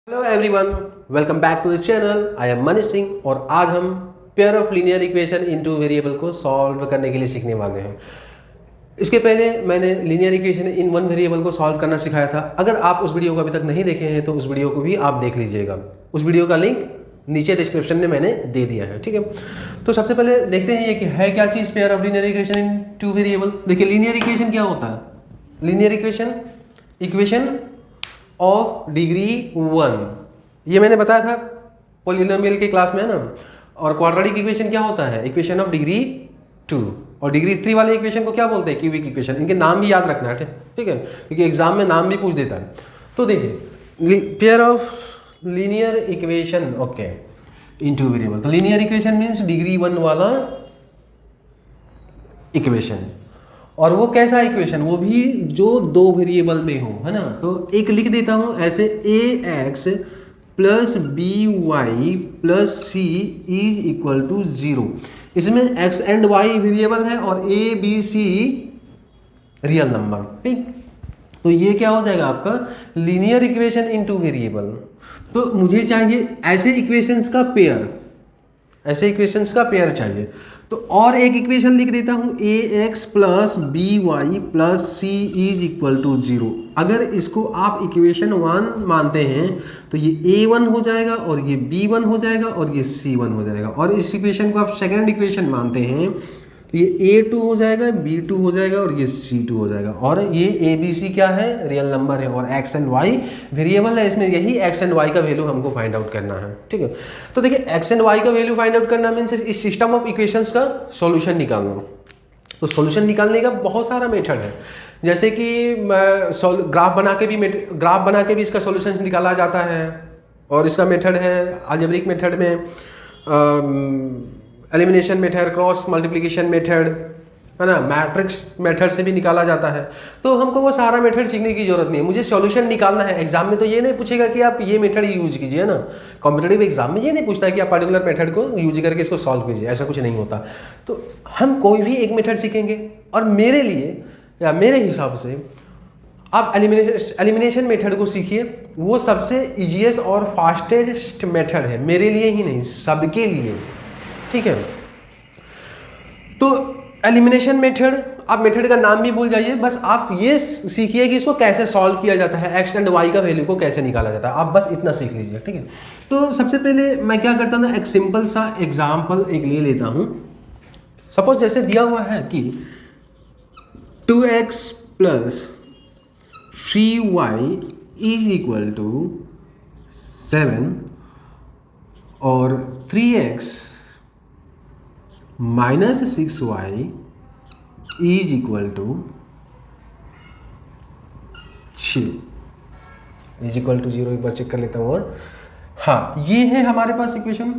Hello everyone, welcome back to the channel. I am Manish Singh और आज हम pair of linear equation in two variable को solve करने के लिए सीखने वाले हैं। इसके पहले मैंने linear equation in one variable को सॉल्व करना सिखाया था। अगर आप उस वीडियो को अभी तक नहीं देखे हैं तो उस वीडियो को भी आप देख लीजिएगा। उस वीडियो का लिंक नीचे डिस्क्रिप्शन में मैंने दे दिया है, ठीक है। तो सबसे पहले देखते हैं ये कि है क्या चीज़ pair of linear equation in two variable. देखिए लीनियर इक्वेशन क्या होता है। लीनियर इक्वेशन ऑफ डिग्री 1, ये मैंने बताया था पॉलिनोमियल के क्लास में, है ना। और क्वाड्रेटिक इक्वेशन क्या होता है, इक्वेशन ऑफ डिग्री 2। और डिग्री 3 वाले इक्वेशन को क्या बोलते हैं, क्यूबिक इक्वेशन। इनके नाम भी याद रखना है, ठीक है, क्योंकि एग्जाम में नाम भी पूछ देता है। तो देखिए pair of linear equation okay into variable. तो लीनियर इक्वेशन मीन्स डिग्री 1 वाला इक्वेशन। और वो कैसा इक्वेशन, वो भी जो दो वेरिएबल में हो, है ना। तो एक लिख देता हूं ऐसे, a x plus b y plus c is equal to 0। इसमें एक्स एंड वाई वेरिएबल है और a b c real number, ठीक। तो ये क्या हो जाएगा आपका लीनियर इक्वेशन इनटू वेरिएबल। तो मुझे चाहिए ऐसे इक्वेशंस का पेयर, ऐसे इक्वेशंस का पेयर चाहिए। तो और एक इक्वेशन लिख देता हूं, a x plus b y plus c is equal to 0। अगर इसको आप इक्वेशन 1 मानते हैं तो ये A1 हो जाएगा और ये B1 हो जाएगा और ये C1 हो जाएगा। और इस इक्वेशन को आप सेकेंड इक्वेशन मानते हैं तो ये A2 हो जाएगा, B2 हो जाएगा और ये C2 हो जाएगा। और ये ABC क्या है, रियल नंबर है। और x एंड y वेरिएबल है, इसमें यही x एंड y का वैल्यू हमको फाइंड आउट करना है, ठीक है। तो देखिए x एंड y का वैल्यू फाइंड आउट करना मीन्स इस सिस्टम ऑफ इक्वेशंस का सॉल्यूशन निकालना। तो सॉल्यूशन निकालने का बहुत सारा मेथड है, जैसे कि ग्राफ बना के भी इसका सॉल्यूशन निकाला जाता है। और इसका मेथड है अलजेब्रिक मेथड में elimination method, cross multiplication method, है ना, मैट्रिक्स मेथड से भी निकाला जाता है। तो हमको वो सारा मेथड सीखने की जरूरत नहीं है, मुझे सॉल्यूशन निकालना है। एग्जाम में तो ये नहीं पूछेगा कि आप ये मेथड यूज कीजिए, है ना। कॉम्पिटेटिव एग्जाम में ये नहीं पूछता है कि आप पर्टिकुलर मेथड को यूज करके इसको सॉल्व कीजिए, ऐसा कुछ नहीं होता। तो हम कोई भी एक मेथड सीखेंगे और मेरे लिए या मेरे हिसाब से आप एलिमिनेशन मेथड को सीखिए। वो सबसे ईजीएस्ट और फास्टेस्ट मेथड है, मेरे लिए ही नहीं सबके लिए, ठीक है। तो एलिमिनेशन मेथड, आप मेथड का नाम भी भूल जाइए, बस आप ये सीखिए कि इसको कैसे सॉल्व किया जाता है, एक्स एंड वाई का वैल्यू को कैसे निकाला जाता है, आप बस इतना सीख लीजिए, ठीक है। तो सबसे पहले मैं क्या करता हूँ, एक सिंपल सा एग्जाम्पल एक ले लेता हूँ। सपोज जैसे दिया हुआ है कि 2x plus 3y is equal to 7 और 3x minus 6y is equal to 6 is equal to 0। एक बार चेक कर लेता हूँ। और हाँ, ये है हमारे पास इक्वेशन,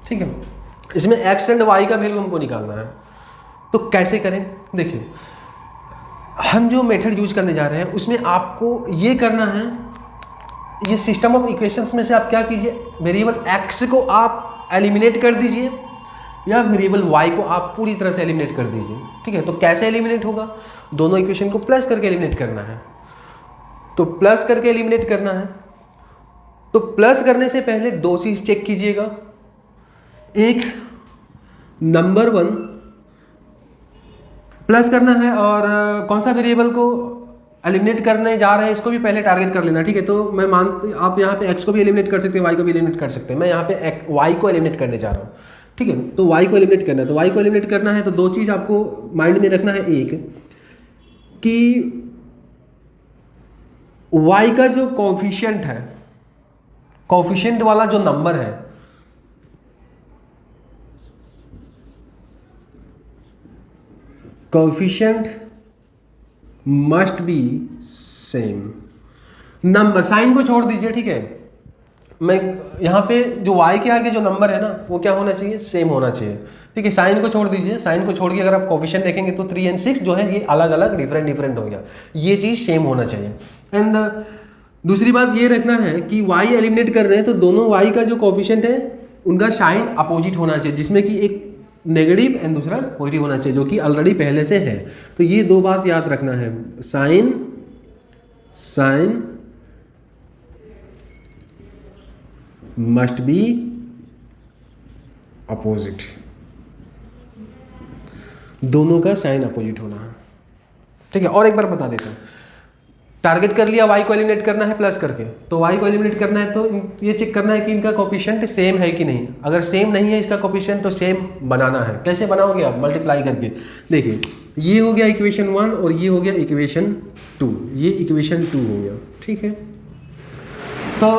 ठीक है। इसमें x एंड y का वैल्यू हमको निकालना है। तो कैसे करें, देखिए हम जो मेथड यूज करने जा रहे हैं उसमें आपको ये करना है, ये सिस्टम ऑफ इक्वेशंस में से आप क्या कीजिए, वेरिएबल x को आप एलिमिनेट कर दीजिए या वेरिएबल y को आप पूरी तरह से एलिमिनेट कर दीजिए, ठीक है। तो कैसे एलिमिनेट होगा, दोनों इक्वेशन को प्लस करके एलिमिनेट करना है। तो प्लस करके एलिमिनेट करना है, तो प्लस करने से पहले दो चीज चेक कीजिएगा। एक, नंबर 1 प्लस करना है और कौन सा वेरिएबल को एलिमिनेट करने जा रहे हैं इसको भी पहले टारगेट कर लेना, ठीक है। तो मैं आप यहाँ पे x को भी एलिमिनेट कर सकते हैं, y को भी एलिमिनेट कर सकते हैं। मैं यहाँ पे y को एलिमिनेट करने जा रहा हूँ, ठीक है। तो y को एलिमिनेट करना है, तो y को एलिमिनेट करना है तो दो चीज़ आपको माइंड में रखना है। एक कि y का जो कोफिशिएंट है, कोफिशिएंट वाला जो नंबर है, coefficient must be same. Number sign को छोड़ दीजिए, ठीक है। मैं यहाँ पे जो y के आगे जो नंबर है ना वो क्या होना चाहिए, सेम होना चाहिए, ठीक है। साइन को छोड़ दीजिए, साइन को छोड़ के अगर आप कोफिशिएंट देखेंगे तो 3 और 6 जो है ये अलग अलग डिफरेंट हो गया, ये चीज़ सेम होना चाहिए। एंड दूसरी बात ये रखना है कि y एलिमिनेट कर रहे हैं तो दोनों y का जो कोफिशिएंट है उनका साइन अपोजिट होना चाहिए, जिसमें कि एक नेगेटिव एंड दूसरा पॉजिटिव होना चाहिए, जो कि ऑलरेडी पहले से है। तो ये दो बात याद रखना है, साइन मस्ट बी अपोजिट, दोनों का साइन अपोजिट होना है। ठीक है, और एक बार बता देता हूँ, टारगेट कर लिया y को एलिमिनेट करना है प्लस करके, तो y को एलिमिनेट करना है तो ये चेक करना है कि इनका कोफिशिएंट सेम है कि नहीं। अगर सेम नहीं है इसका कोफिशिएंट तो सेम बनाना है। कैसे बनाओगे आप? मल्टीप्लाई करके। देखिए ये हो गया इक्वेशन 1 और ये हो गया इक्वेशन 2, ये इक्वेशन 2 हो गया। ठीक है, तो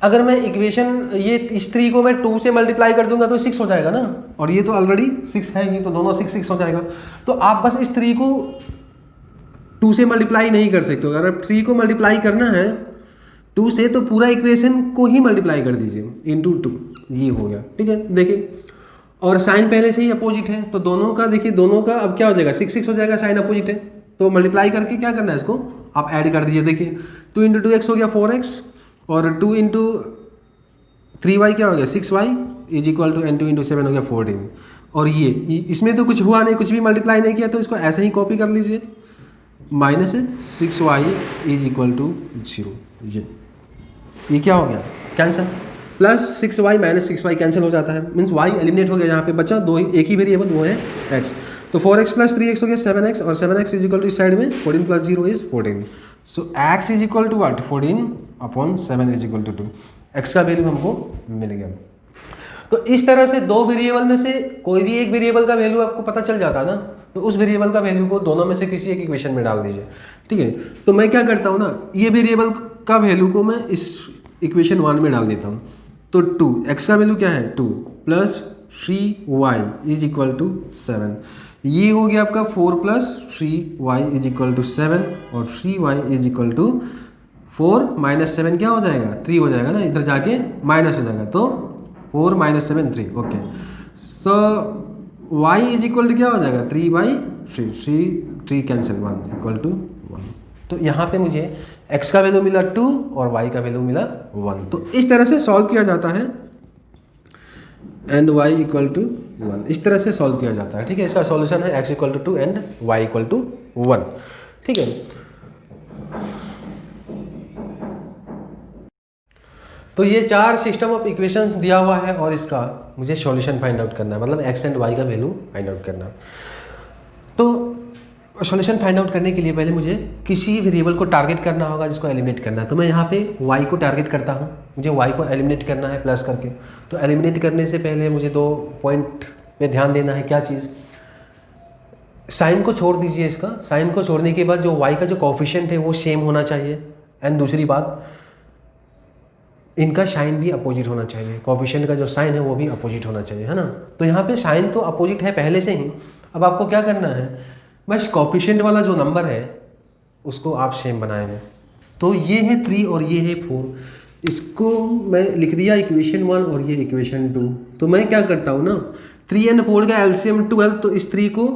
अगर मैं इक्वेशन ये इस 3 को मैं 2 से मल्टीप्लाई कर दूंगा तो 6 हो जाएगा ना, और ये तो ऑलरेडी 6 है ही, तो दोनों 6 हो जाएगा। तो आप बस इस 3 को 2 से मल्टीप्लाई नहीं कर सकते। अगर आप 3 को मल्टीप्लाई करना है 2 से तो पूरा इक्वेशन को ही मल्टीप्लाई कर दीजिए इंटू 2, ये हो गया। ठीक है, देखिए और साइन पहले से ही अपोजिट है तो दोनों का देखिए, दोनों का अब क्या हो जाएगा, 6 हो जाएगा, साइन अपोजिट है तो मल्टीप्लाई करके क्या करना है, इसको आप ऐड कर दीजिए। देखिए 2 इंटू 2x हो गया 4x और 2 इंटू 3y क्या हो गया 6y is equal to n2 into 7 हो गया 14। और ये इसमें तो कुछ हुआ नहीं, कुछ भी मल्टीप्लाई नहीं किया, तो इसको ऐसे ही कॉपी कर लीजिए, minus 6y is equal to 0। ये क्या हो गया, cancel, plus 6y minus 6y cancel हो जाता है, मीन्स y एलिमिनेट हो गया। यहाँ पे बचा एक ही वेरिएबल, वो है x। तो 4x प्लस 3x हो गया 7x और 7x इज इक्वल टू इस साइड में 14 plus 0 is 14। So x is equal to what, 14 upon 7 is equal to 2। x का वैल्यू हमको मिल गया। तो इस तरह से दो वेरिएबल में से कोई भी एक वेरिएबल का वैल्यू आपको पता चल जाता है ना, तो उस वेरिएबल का वैल्यू को दोनों में से किसी एक इक्वेशन में डाल दीजिए। ठीक है, तो मैं क्या करता हूँ ना, ये वेरिएबल का वैल्यू को मैं इस इक्वेशन 1 में डाल देता हूँ। तो 2 x का वैल्यू क्या है 2 plus 3y is equal to 7। ये हो गया आपका 4 plus 3y is equal to 7 और 3y is equal to 4 minus 7 क्या हो जाएगा 3 हो जाएगा ना, इधर जाके माइनस हो जाएगा, तो 4 minus 7 3। Okay, so y is equal to क्या हो जाएगा 3/3, 3 कैंसिल 1 इक्वल टू 1। तो यहाँ पे मुझे x का वैल्यू मिला 2 और y का वैल्यू मिला 1। तो इस तरह से सॉल्व किया जाता है, एंड y इक्वल टू 1, इस तरह से सॉल्व किया जाता है। ठीक है, इसका सॉल्यूशन है x equal to 2 and y equal to 1। ठीक है, तो ये 4 सिस्टम ऑफ इक्वेशंस दिया हुआ है और इसका मुझे सॉल्यूशन फाइंड आउट करना है, मतलब x एंड y का वैल्यू फाइंड आउट करना है। तो सॉल्यूशन फाइंड आउट करने के लिए पहले मुझे किसी वेरिएबल को टारगेट करना होगा जिसको एलिमिनेट करना है। तो मैं यहाँ पे y को टारगेट करता हूँ, मुझे y को एलिमिनेट करना है प्लस करके। तो एलिमिनेट करने से पहले मुझे 2 पॉइंट पे ध्यान देना है। क्या चीज़, साइन को छोड़ दीजिए, इसका साइन को छोड़ने के बाद जो y का जो कोफिशिएंट है वो सेम होना चाहिए, एंड दूसरी बात इनका साइन भी अपोजिट होना चाहिए, कोफिशिएंट का जो साइन है वो भी अपोजिट होना चाहिए, है ना। तो यहाँ पे साइन तो अपोजिट है पहले से ही, अब आपको क्या करना है, बस कोफिशिएंट वाला जो नंबर है उसको आप सेम बनाएंगे। तो ये है 3 और ये है 4, इसको मैं लिख दिया इक्वेशन 1 और ये इक्वेशन 2। तो मैं क्या करता हूँ ना, 3 एंड 4 का एलसीएम 12, तो इस 3 को,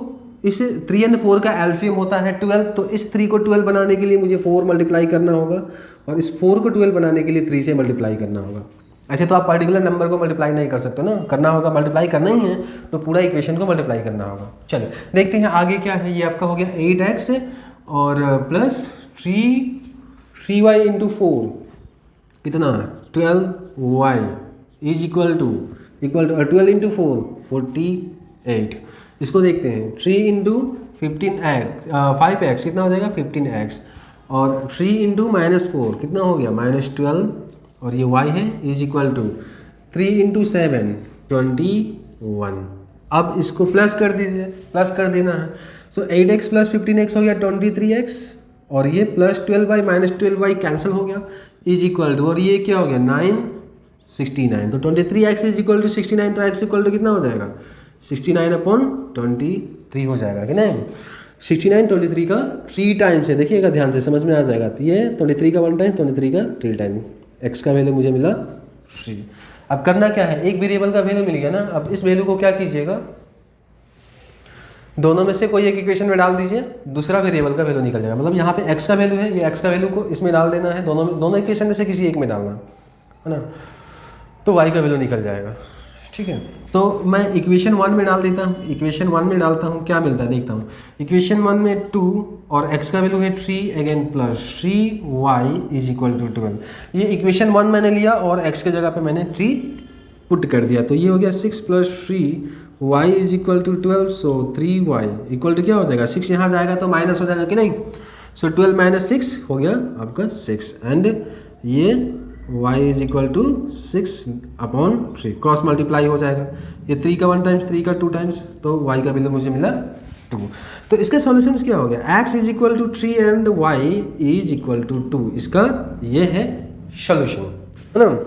इस 3 एंड 4 का एलसीएम होता है 12, तो इस 3 को 12 बनाने के लिए मुझे 4 मल्टीप्लाई करना होगा और इस 4 को 12 बनाने के लिए 3 से मल्टीप्लाई करना होगा। ऐसे तो आप पर्टिकुलर नंबर को मल्टीप्लाई नहीं कर सकते ना, करना होगा, मल्टीप्लाई करना ही है तो पूरा इक्वेशन को मल्टीप्लाई करना होगा। चलिए देखते हैं आगे क्या है। ये आपका हो गया 8x और प्लस 3y इंटू 4 कितना है 12y is equal to 12 into 4 48। इसको देखते हैं 3 इंटू 5x कितना हो जाएगा 15x और 3 इंटू -4 कितना हो गया -12 और ये y है इज इक्वल टू 3 इंटू 7 21। अब इसको प्लस कर दीजिए, प्लस कर देना है। सो 8x प्लस 15x हो गया 23x और ये plus 12y minus 12y cancel हो गया इज इक्वल टू, और ये क्या हो गया 9 69। तो 23x इज इक्वल टू 69, तो x इक्वल टू कितना हो जाएगा 69 अपॉन 23 हो जाएगा कि नहीं। 69 23 का 3 टाइम्स है, देखिएगा ध्यान से, समझ में आ जाएगा। तो ये 23 का 1 टाइम, 23 का 3 टाइम, x का वैल्यू मुझे मिला 3। अब करना क्या है, एक वेरिएबल का वैल्यू मिल गया ना, अब इस वैल्यू को क्या कीजिएगा, दोनों में से कोई एक इक्वेशन में डाल दीजिए, दूसरा वेरिएबल का वैल्यू निकल जाएगा। मतलब यहाँ पे x का वैल्यू है, ये x का वैल्यू को इसमें डाल देना है, दोनों इक्वेशन में से किसी एक में डालना है ना, तो y का वैल्यू निकल जाएगा। ठीक है। तो मैं इक्वेशन 1 में डाल देता हूँ, इक्वेशन 1 में डालता हूँ, क्या मिलता है देखता हूँ। इक्वेशन 1 में 2 और x का वैल्यू है 3 again plus 3y is equal to 12। ये इक्वेशन 1 मैंने लिया और x के जगह पे मैंने 3 पुट कर दिया, तो ये हो गया 6 plus 3y is equal to 12। So 3y equal to क्या हो जाएगा, 6 यहाँ जाएगा तो माइनस हो जाएगा कि नहीं। सो 12 माइनस 6 हो गया आपका 6 एंड ये y is equal to 6 upon 3, cross multiply हो जाएगा। ये 3 का 1 टाइम्स 3 का 2 टाइम्स, तो y का वैल्यू मुझे मिला 2। तो इसका सॉल्यूशन क्या हो गया, x is equal to 3 and y is equal to 2। इसका ये है सॉल्यूशन, है ना।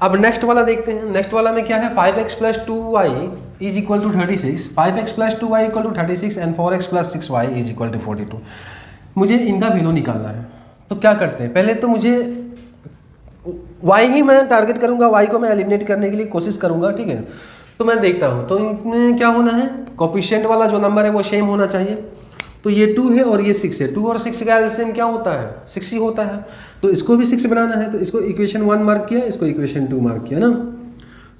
अब नेक्स्ट वाला देखते हैं। नेक्स्ट वाला में क्या है, 5x plus 2y is equal to 36, 5x plus 2y equal to 36 and 4x plus 6y is equal to 42। मुझे इनका वैल्यू निकालना है, तो क्या करते हैं, पहले तो मुझे y ही मैं टारगेट करूंगा, y को मैं एलिमिनेट करने के लिए कोशिश करूंगा, ठीक है। तो मैं देखता हूं, तो इनमें क्या होना है, कोफिशिएंट वाला जो नंबर है वो सेम होना चाहिए। तो ये 2 है और ये 6 है, 2 और 6 का एलसीएम क्या होता है, 6 ही होता है। तो इसको भी 6 बनाना है, तो इसको इक्वेशन 1 मार्क किया, इसको इक्वेशन 2 मार्क किया ना।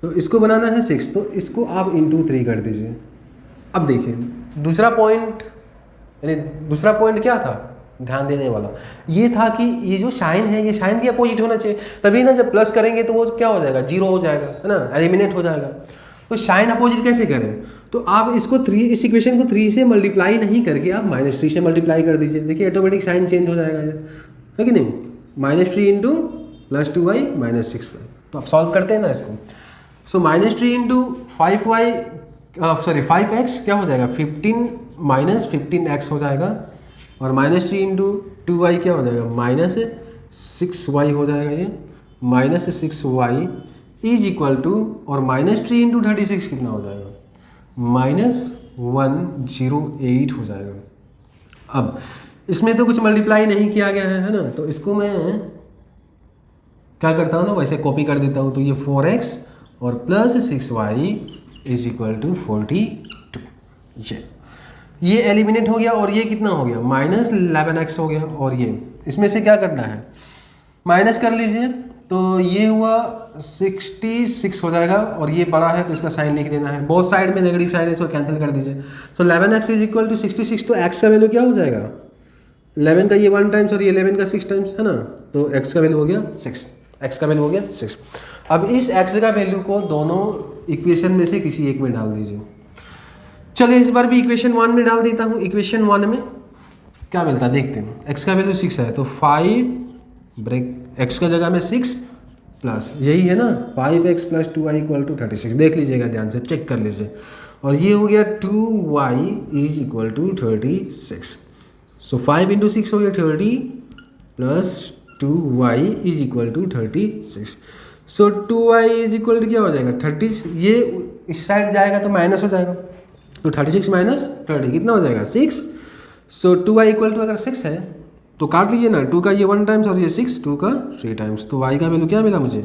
तो इसको बनाना है 6, तो इसको आप इंटू 3 कर दीजिए। अब देखिए दूसरा पॉइंट, यानी दूसरा पॉइंट क्या था ध्यान देने वाला, ये था कि ये जो साइन है ये साइन के अपोजिट होना चाहिए, तभी ना जब प्लस करेंगे तो वो क्या हो जाएगा, 0 हो जाएगा, है ना, एलिमिनेट हो जाएगा। तो साइन अपोजिट कैसे करें, तो आप इसको 3, इस इक्वेशन को 3 से मल्टीप्लाई नहीं करके आप -3 से मल्टीप्लाई कर दीजिए। देखिए ऑटोमेटिक साइन चेंज हो जाएगा, ये है कि नहीं। -3 into plus 2y minus 6y, तो आप सॉल्व करते हैं ना इसको। सो -3 इंटू 5x क्या हो जाएगा, 15 माइनस 15x हो जाएगा, और -3 इंटू 2y क्या हो जाएगा, -6y हो जाएगा, ये -6y इज इक्वल टू, और -3 इंटू 36 कितना हो जाएगा, -108 हो जाएगा। अब इसमें तो कुछ मल्टीप्लाई नहीं किया गया है ना, तो इसको मैं क्या करता हूँ ना, वैसे कॉपी कर देता हूँ। तो ये 4x और plus 6y is equal to 42। ये एलिमिनेट हो गया, और ये कितना हो गया, -11x हो गया। और ये इसमें से क्या करना है, माइनस कर लीजिए, तो ये हुआ 66 हो जाएगा, और ये बड़ा है तो इसका साइन लिख देना है, बोथ साइड में नेगेटिव साइन है, इसको कैंसिल कर दीजिए। सो 11x इज इक्वल टू 66, तो x का वैल्यू क्या हो जाएगा, 11 का ये 1 टाइम्स और ये 11 का 6 टाइम्स, है ना। तो x का वैल्यू हो गया 6, x का वैल्यू हो गया 6। अब इस x का वैल्यू को दोनों इक्वेशन में से किसी एक में डाल दीजिए। चलिए इस बार भी इक्वेशन 1 में डाल देता हूँ। इक्वेशन 1 में क्या मिलता है देखते हैं। x का वैल्यू 6 है, तो 5 ब्रेक x का जगह में 6 प्लस यही है ना 5x plus 2y equal to 36। देख लीजिएगा ध्यान से, चेक कर लीजिए। और ये हो गया 2y is equal to 36। So 5 into 6 हो गया 30 plus 2y is equal to 36। So 2y is equal to क्या हो जाएगा 30, ये इस साइड जाएगा तो माइनस हो जाएगा, तो 36 माइनस 30 कितना हो जाएगा 6। सो 2y इक्वल टू अगर 6 है तो काट लीजिए ना, 2 का ये 1 टाइम्स और ये 6, 2 का 3 टाइम्स, तो y का वैल्यू क्या मिला मुझे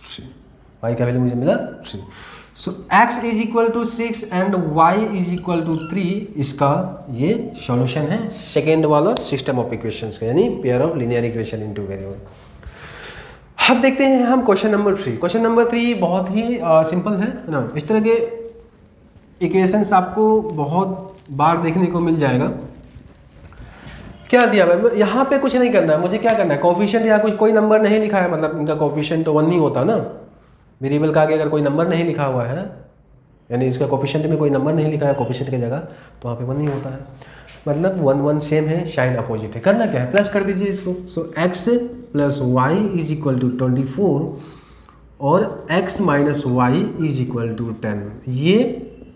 3, y का वैल्यू मुझे मिला 3। So x is equal to 6 and y is equal to 3, इसका ये सॉल्यूशन है सेकेंड वाला सिस्टम ऑफ इक्वेशंस का, यानी pair of linear equation in 2 variable. अब देखते हैं हम क्वेश्चन नंबर 3। क्वेश्चन नंबर 3 बहुत ही सिंपल है ना। इस तरह के इक्वेशंस आपको बहुत बार देखने को मिल जाएगा। क्या दिया है यहाँ पे, कुछ नहीं करना है मुझे, क्या करना है कोफिशिएंट या कुछ कोई नंबर नहीं लिखा है, मतलब इनका कोफिशिएंट तो 1 नहीं होता ना, वेरिएबल का आगे अगर कोई नंबर नहीं लिखा हुआ है, यानी इसका कोफिशिएंट में कोई नंबर नहीं लिखा है कोफिशिएंट की जगह, तो वहाँ पे 1 नहीं होता है, मतलब 1 1 सेम है, साइन अपोजिट है। करना क्या है, प्लस कर दीजिए इसको। So x plus y is equal to 24 और x minus y is equal to 10, ये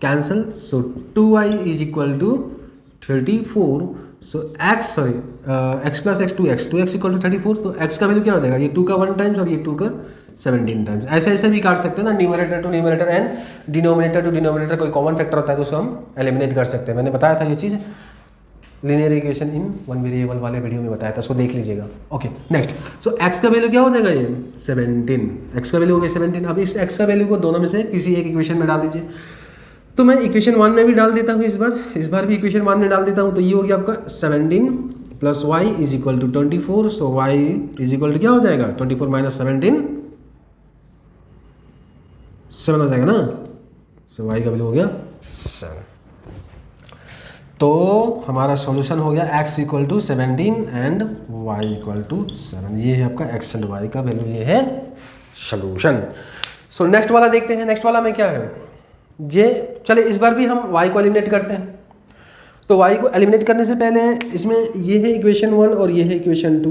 cancel. So 2y is equal to 34। So x plus x 2x equal to 34, तो x का वैल्यू क्या हो जाएगा, ये 2 का 1 टाइम्स और ये 2 का 17 टाइम्स। ऐसे भी काट सकते हैं ना, numerator to numerator and denominator to denominator, कोई कॉमन फैक्टर होता है तो उसको हम एलिमिनेट कर सकते हैं। मैंने बताया था ये चीज़ लीनियर इक्वेशन इन 1 वेरिएबल वाले वीडियो में बताया था, उसको देख लीजिएगा। Okay next. सो x का वैल्यू क्या हो जाएगा, ये 17, x का वैल्यू हो गया 17। अब इस x का वैल्यू को दोनों में से किसी एक इक्वेशन में डाल दीजिए। तो मैं इक्वेशन 1 में भी डाल देता हूँ, इस बार भी इक्वेशन 1 में डाल देता हूँ। तो ये हो गया आपका 17 plus y is equal to 24। So y is equal to क्या हो जाएगा 24 माइनस 17, 7 हो जाएगा ना। सो y का वैल्यू हो गया 7। तो हमारा सॉल्यूशन हो गया x equal to 17 and y equal to 7। ये है आपका x एंड y का वैल्यू, ये है सॉल्यूशन। सो नेक्स्ट वाला देखते हैं। नेक्स्ट वाला में क्या है ये, चले इस बार भी हम y को एलिमिनेट करते हैं। तो y को एलिमिनेट करने से पहले इसमें ये है इक्वेशन 1 और ये है इक्वेशन 2।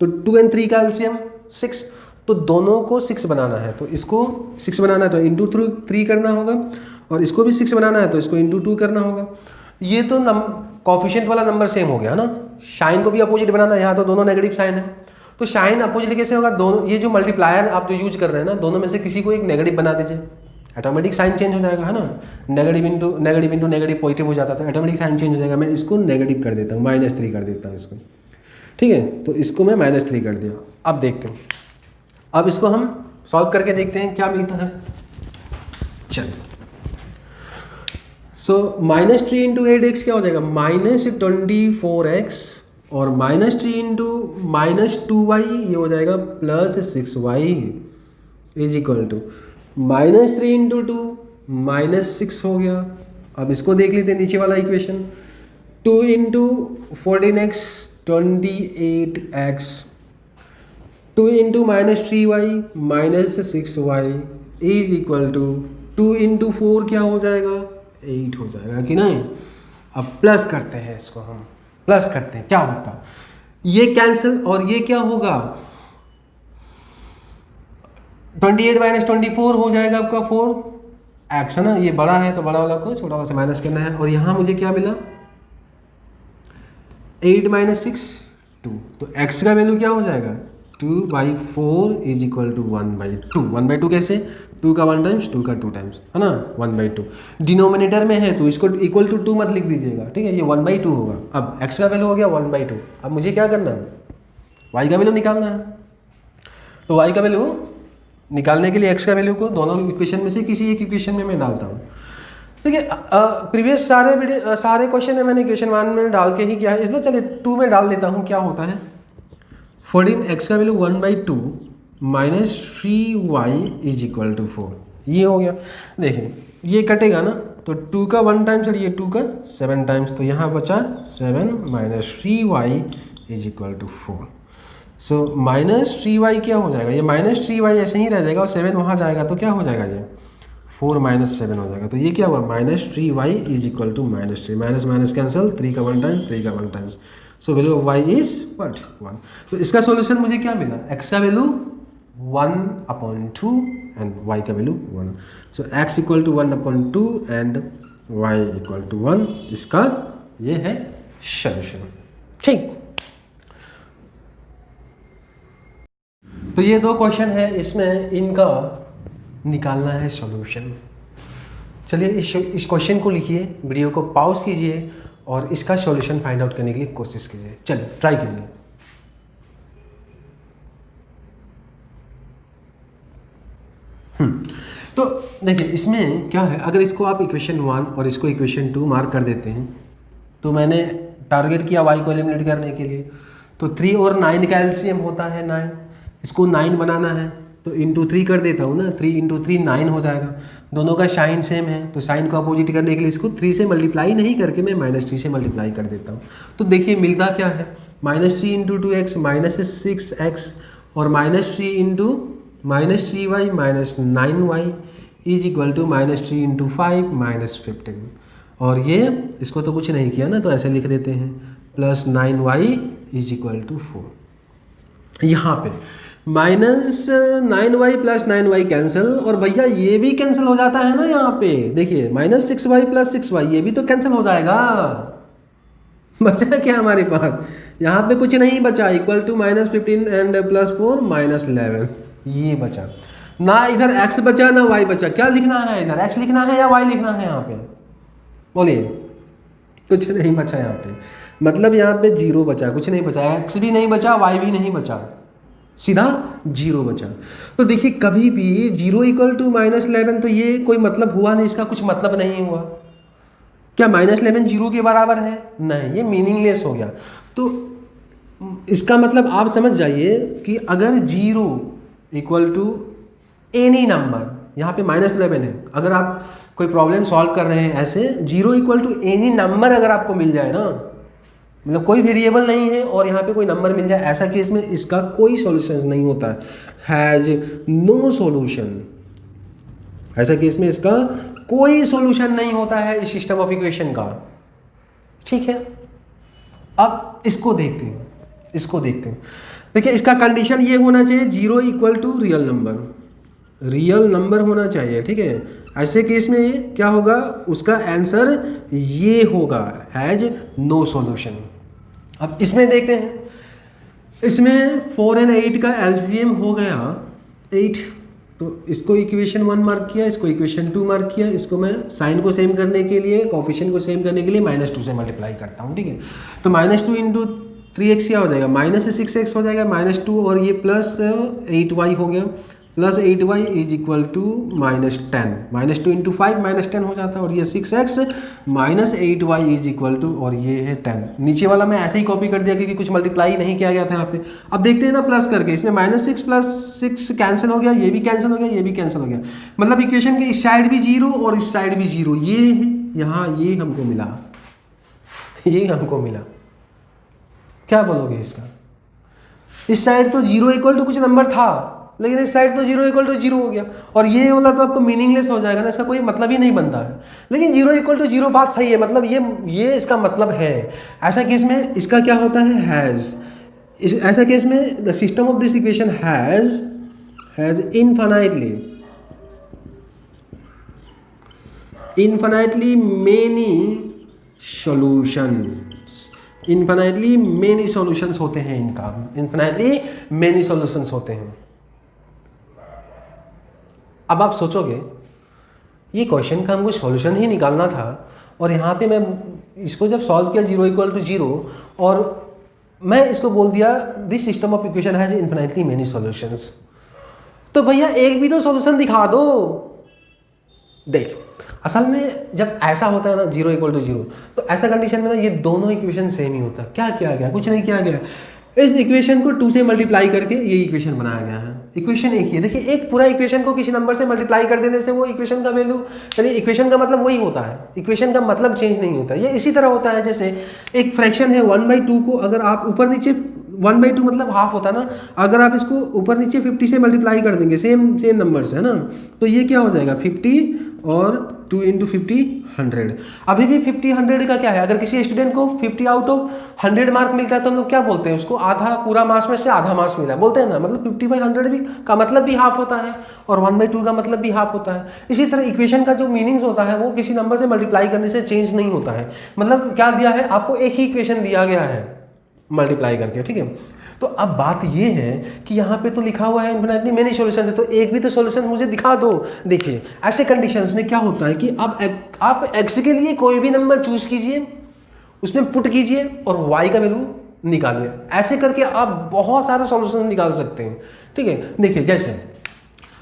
तो 2 एंड 3 का एलसीएम 6, तो दोनों को 6 बनाना है। तो इसको 6 बनाना है तो इंटू 3 करना होगा, और इसको भी 6 बनाना है तो इसको इंटू 2 करना होगा। ये तो कोफिशिएंट वाला नंबर सेम हो गया ना। साइन को भी अपोजिट बनाना है, यहाँ तो दोनों नेगेटिव साइन है, तो साइन अपोजिट कैसे होगा, दोनों ये जो मल्टीप्लायर आप जो यूज कर रहे हैं ना, दोनों में से किसी को एक नेगेटिव बना दीजिए, ऑटोमेटिक साइन चेंज हो जाएगा, है ना। नेगेटिव इंटू नेगेटिव पॉजिटिव हो जाता है तो ऑटोमेटिक साइन चेंज हो जाएगा। मैं इसको नेगेटिव कर देता हूँ, -3 कर देता हूँ इसको, ठीक है। तो इसको मैं -3 कर दिया। अब देखते हैं, अब इसको हम सॉल्व करके देखते हैं क्या मिलता है। चलिए, सो -3 इंटू 8x क्या हो जाएगा, -24x, और -3 इंटू -2y ये हो जाएगा +6y is equal to -3 into 2 -6 हो गया। अब इसको देख लेते हैं नीचे वाला equation, 2 into 14x 28x, 2 into -3y -6y is equal to 2 into 4 क्या हो जाएगा, 8 हो जाएगा कि नहीं। अब प्लस करते हैं, इसको हम प्लस करते हैं, क्या होता, ये कैंसिल और ये क्या होगा, 28 - 24 हो जाएगा आपका 4x, है ना। ये बड़ा है तो बड़ा वाला को छोटा वाला से माइनस करना है, और यहाँ मुझे क्या मिला 8 - 6 2, तो x का वैल्यू क्या हो जाएगा 2/4 इज इक्वल टू 1/2। 1/2 कैसे, 2 का 1 टाइम्स 2 का 2 टाइम्स, है ना, 1/2। डिनोमिनेटर में है तो इसको इक्वल टू 2 मत लिख दीजिएगा, ठीक है, ये 1/2 होगा। अब x का वैल्यू हो गया 1/2। अब मुझे क्या करना है, y का वैल्यू निकालना है। तो y का वैल्यू निकालने के लिए x का वैल्यू को दोनों इक्वेशन में से किसी एक इक्वेशन में मैं डालता हूँ। देखिए प्रीवियस सारे क्वेश्चन में मैंने इक्वेशन 1 में डाल के ही किया है, इसमें चलिए 2 में डाल देता हूँ, क्या होता है 14x का value 1/2 -3y is equal to 4, ये हो गया। देखिए ये कटेगा ना, तो 2 का 1 टाइम्स और ये 2 का 7 टाइम्स, तो यहाँ बचा 7 -3y is equal to 4। So -3y क्या हो जाएगा, ये -3y ऐसे ही रह जाएगा और 7 वहाँ जाएगा तो क्या हो जाएगा, ये 4 - 7 हो जाएगा। तो ये क्या हुआ -3y is equal to -3, minus cancel, 3 का 1 टाइम्स 3 का 1 times, so value of y is what 1। तो इसका सॉल्यूशन मुझे क्या मिला, x का वैल्यू 1/2 एंड y का value 1। So x equal to 1/2 and y equal to 1, इसका ये है सॉल्यूशन, ठीक। तो ये 2 क्वेश्चन है, इसमें इनका निकालना है सॉल्यूशन। चलिए इस क्वेश्चन को लिखिए, वीडियो को पॉज कीजिए और इसका सॉल्यूशन फाइंड आउट करने के लिए कोशिश कीजिए। चलिए ट्राई कीजिए। तो देखिए इसमें क्या है, अगर इसको आप इक्वेशन 1 और इसको इक्वेशन 2 मार्क कर देते हैं, तो मैंने टारगेट किया y को एलिमिनेट करने के लिए, तो 3 और 9 का एलसीएम होता है 9, इसको 9 बनाना है तो इंटू 3 कर देता हूँ ना, 3 × 3 9 हो जाएगा। दोनों का साइन सेम है तो साइन को अपोजिट करने के लिए इसको 3 से मल्टीप्लाई नहीं करके मैं -3 से मल्टीप्लाई कर देता हूँ। तो देखिए मिलता क्या है, -3 × 2x -6x और -3 into -3y -9y is equal to -3 × 5 -15। और ये इसको तो कुछ नहीं किया ना, तो ऐसे लिख देते हैं +9y इज इक्वल टू 4। यहाँ पे -9y + 9y कैंसिल, और भैया ये भी कैंसिल हो जाता है ना, यहाँ पे देखिए -6y + 6y ये भी तो कैंसिल हो जाएगा। बचा क्या हमारे पास, यहाँ पे कुछ नहीं बचा, इक्वल टू -15 एंड +4 -11, ये बचा ना। इधर x बचा ना y बचा, क्या लिखना है इधर, x लिखना है या y लिखना है, यहाँ पे बोलिए। कुछ नहीं बचा यहाँ पे, मतलब यहाँ पे 0 बचा, कुछ नहीं बचा, x भी नहीं बचा y भी नहीं बचा, सीधा 0 बचा। तो देखिए कभी भी 0 = -11, तो ये कोई मतलब हुआ नहीं, इसका कुछ मतलब नहीं हुआ। क्या -11 0 के बराबर है, नहीं, ये मीनिंगलेस हो गया। तो इसका मतलब आप समझ जाइए कि अगर 0 = एनी नंबर, यहाँ पे -11 है। अगर आप कोई प्रॉब्लम सॉल्व कर रहे हैं ऐसे, 0 इक्वल टू एनी नंबर अगर आपको मिल जाए ना, मतलब कोई वेरिएबल नहीं है और यहाँ पे कोई नंबर मिल जाए, ऐसा केस में इसका कोई सॉल्यूशन नहीं होता है, हैज नो सॉल्यूशन। ऐसा केस में इसका कोई सॉल्यूशन नहीं होता है इस सिस्टम ऑफ इक्वेशन का। ठीक है, अब इसको देखते हैं, इसको देखते हैं। देखिए इसका कंडीशन ये होना चाहिए 0 इक्वल टू रियल नंबर होना चाहिए। ठीक है, ऐसे केस में क्या होगा, उसका आंसर ये होगा, हैज नो सॉल्यूशन। अब इसमें देखते हैं, इसमें 4 और 8 का एलसीएम हो गया 8, तो इसको इक्वेशन 1 मार्क किया, इसको इक्वेशन 2 मार्क किया, इसको मैं साइन को सेम करने के लिए, कोफिशिएंट को सेम करने के लिए -2 से मल्टीप्लाई करता हूँ। ठीक है, तो -2 इंटू 3x क्या हो जाएगा, -6x हो जाएगा, -2 और ये +8y हो गया, +8y is equal to -10, -2 into 5 -10 हो जाता है, और ये 6x -8y is equal to, और ये है 10। नीचे वाला मैं ऐसे ही कॉपी कर दिया क्योंकि कुछ मल्टीप्लाई नहीं किया गया था यहाँ पे। अब देखते हैं ना प्लस करके, इसमें -6 + 6 कैंसिल हो गया, ये भी कैंसिल हो गया, ये भी कैंसिल हो गया, मतलब इक्वेशन के इस साइड भी 0 और इस साइड भी 0, ये यहाँ ये हमको मिला, ये हमको मिला। क्या बोलोगे इसका, इस साइड तो 0 इक्वल टू कुछ नंबर था, लेकिन इस साइड तो 0 इक्वल टू 0 हो गया, और ये वाला तो आपको मीनिंगलेस हो जाएगा ना, इसका कोई मतलब ही नहीं बनता है। लेकिन 0 इक्वल टू 0 बात सही है, मतलब ये इसका मतलब है। ऐसा केस में इसका क्या होता है, हैज़। ऐसा केस में the system of this equation has infinitely many solutions. Infinitely many solutions होते हैं इनका, इन्फिनाइटली मेनी सॉल्यूशंस होते हैं। अब आप सोचोगे ये क्वेश्चन का हमको सॉल्यूशन ही निकालना था, और यहाँ पे मैं इसको जब सॉल्व किया 0 इक्वल टू 0, और मैं इसको बोल दिया this system of equation has infinitely many solutions, तो भैया एक भी तो सॉल्यूशन दिखा दो। देख असल में जब ऐसा होता है ना 0 इक्वल टू 0, तो ऐसा कंडीशन में ना ये दोनों इक्वेशन सेम ही होता है। क्या किया गया, कुछ नहीं किया गया, इस इक्वेशन को 2 से मल्टीप्लाई करके ये इक्वेशन बनाया गया है। इक्वेशन एक ही है। देखिए एक पूरा इक्वेशन को किसी नंबर से मल्टीप्लाई कर देने से वो इक्वेशन का वैल्यू, यानी इक्वेशन का मतलब वही होता है, इक्वेशन का मतलब चेंज नहीं होता। ये इसी तरह होता है जैसे एक फ्रैक्शन है 1/2 को अगर आप ऊपर नीचे 1/2 मतलब हाफ होता है ना, अगर आप इसको ऊपर नीचे 50 से मल्टीप्लाई कर देंगे सेम नंबर से, है ना, तो ये क्या हो जाएगा 50 और 2 इंटू 50 100। अभी भी 50 100 का क्या है, अगर किसी स्टूडेंट को 50 आउट ऑफ 100 मार्क मिलता है तो हम लोग क्या बोलते हैं, उसको आधा, पूरा मार्क्स में से आधा मार्क्स मिला बोलते हैं ना, मतलब 50/100 भी का मतलब भी हाफ होता है और 1/2 का मतलब भी हाफ होता है। इसी तरह इक्वेशन का जो मीनिंग्स होता है वो किसी नंबर से मल्टीप्लाई करने से चेंज नहीं होता है। मतलब क्या दिया है आपको, एक ही इक्वेशन दिया गया है मल्टीप्लाई करके। ठीक है, तो अब बात ये है कि यहाँ पे तो लिखा हुआ है इन्फिनिटली मेनी सॉल्यूशन है, तो एक भी तो सॉल्यूशन मुझे दिखा दो। देखिए ऐसे कंडीशंस में क्या होता है कि अब आप x के लिए कोई भी नंबर चूज कीजिए, उसमें पुट कीजिए और y का वैल्यू निकालिए। ऐसे करके आप बहुत सारे सॉल्यूशन निकाल सकते हैं। ठीक है, देखिए जैसे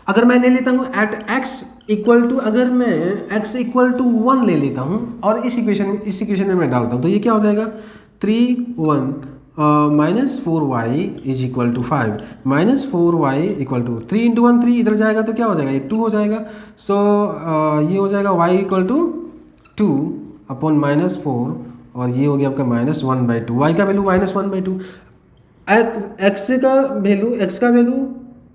अगर मैं ले लेता हूँ एट x इक्वल टू, अगर मैं x इक्वल टू 1 ले लेता हूँ और इस इक्वेशन में मैं डालता हूँ, तो ये क्या हो जाएगा 3 1 -4y is equal to 5, -4y equal to 3 into 1 3, इधर जाएगा तो क्या हो जाएगा, ये 2 हो जाएगा। सो ये हो जाएगा y इक्वल टू 2 अपॉन -4, और ये हो गया आपका -1/2, y का वैल्यू -1/2, x का value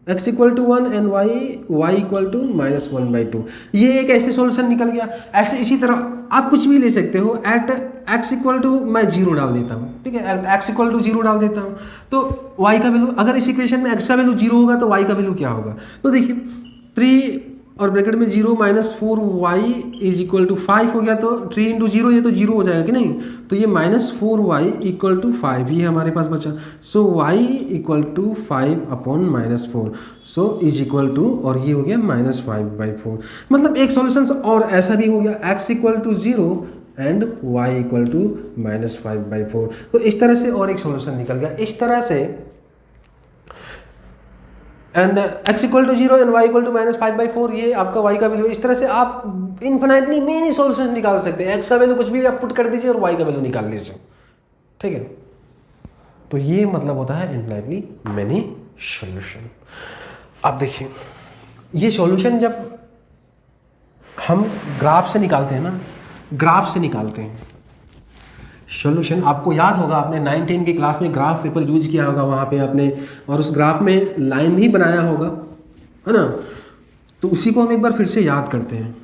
x equal to 1 and y equal to -1/2। ये एक ऐसे सॉल्यूशन निकल गया। ऐसे इसी तरह आप कुछ भी ले सकते हो। एट x इक्वल टू मैं 0 डाल देता हूँ, ठीक है, x इक्वल टू 0 डाल देता हूँ, तो y का वैल्यू, अगर इस इक्वेशन में x का वैल्यू 0 होगा तो y का वैल्यू क्या होगा, तो देखिए 3 और ब्रैकेट में 0 -4y इज इक्वल टू 5 हो गया, तो 3 इंटू 0 ये तो 0 हो जाएगा कि नहीं, तो ये -4y इक्वल टू 5 ये हमारे पास बचा। So y equal to 5 upon -4, so is equal to, और ये हो गया -5/4। मतलब एक सॉल्यूशन और ऐसा भी हो गया, x equal to 0 and y equal to -5/4। तो इस तरह से और एक सॉल्यूशन निकल गया। इस तरह से and x equal to 0 and y equal to -5/4, ये आपका y का वैल्यू। इस तरह से आप इन्फिनिटली मेनी सॉल्यूशन निकाल सकते हैं। x का वैल्यू कुछ भी आप पुट कर दीजिए और y का वैल्यू निकाल लीजिए। ठीक है, तो ये मतलब होता है इन्फिनिटली मेनी सॉल्यूशन। अब देखिए ये सॉल्यूशन जब हम ग्राफ से निकालते हैं ना, ग्राफ से निकालते हैं सॉल्यूशन। आपको याद होगा आपने 9-10 की क्लास में ग्राफ पेपर यूज किया होगा वहाँ पे आपने, और उस ग्राफ में लाइन भी बनाया होगा, है ना। तो उसी को हम एक बार फिर से याद करते हैं,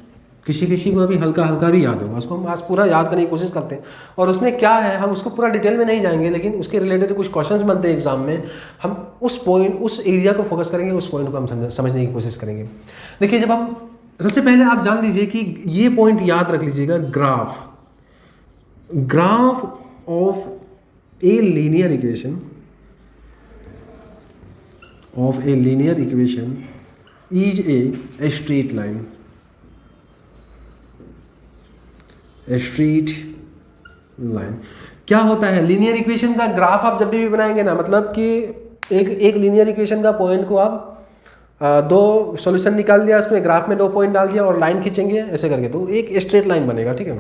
किसी किसी को अभी हल्का हल्का भी याद होगा, उसको हम आज पूरा याद करने की कोशिश करते हैं। और उसमें क्या है, हम उसको पूरा डिटेल में नहीं जाएंगे, लेकिन उसके रिलेटेड कुछ क्वेश्चंस बनते हैं एग्जाम में, हम उस पॉइंट, उस एरिया को फोकस करेंगे, उस पॉइंट को हम समझने की कोशिश करेंगे। देखिए, जब हम सबसे पहले आप जान लीजिए कि ये पॉइंट याद रख लीजिएगा, graph of a linear equation is a straight line, straight line. क्या होता है लीनियर इक्वेशन का ग्राफ? आप जब भी बनाएंगे ना, मतलब कि एक लीनियर इक्वेशन का पॉइंट को आप दो सॉल्यूशन निकाल लिया, उसमें ग्राफ में 2 पॉइंट डाल दिया और लाइन खींचेंगे ऐसे करके, तो एक स्ट्रेट लाइन बनेगा, ठीक है।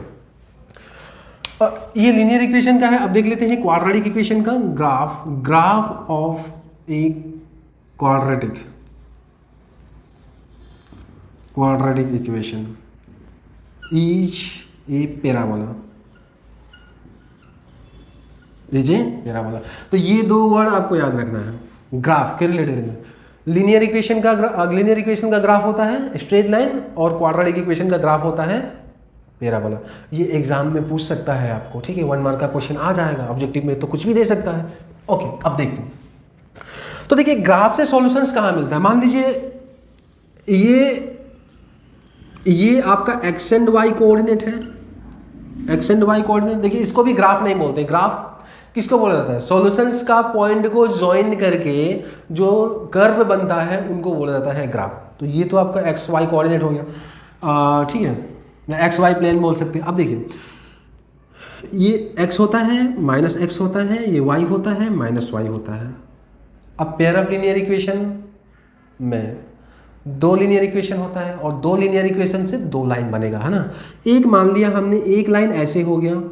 ये लीनियर इक्वेशन का है। अब देख लेते हैं क्वाड्रेटिक इक्वेशन का graph of a quadratic equation is a parabola, तो ये 2 वर्ड आपको याद रखना है ग्राफ के रिलेटेड। लीनियर इक्वेशन का ग्राफ होता है स्ट्रेट लाइन, और क्वाड्रेटिक इक्वेशन का ग्राफ होता है पैराबोला। ये एग्जाम में पूछ सकता है आपको, ठीक है, 1 मार्क का क्वेश्चन आ जाएगा, ऑब्जेक्टिव में तो कुछ भी दे सकता है। ओके, अब देखते हैं। तो देखिए, ग्राफ से सॉल्यूशंस कहाँ मिलता है? मान लीजिए ये आपका एक्स एंड वाई कोऑर्डिनेट है, एक्स एंड वाई कोऑर्डिनेट। देखिए, इसको भी ग्राफ नहीं बोलते। ग्राफ किसको बोला जाता है? सॉल्यूशंस का पॉइंट को ज्वाइन करके जो कर्व बनता है उनको बोला जाता है ग्राफ। तो ये तो आपका एक्स वाई कोऑर्डिनेट हो गया, ठीक है, या एक्स वाई प्लेन बोल सकते हैं। अब देखिए, ये x होता है, माइनस एक्स होता है, ये y होता है, माइनस वाई होता है। अब पेयर ऑफ लीनियर इक्वेशन में 2 लीनियर इक्वेशन होता है, और 2 लीनियर इक्वेशन से 2 लाइन बनेगा, है ना। एक मान लिया हमने, एक लाइन ऐसे हो गया,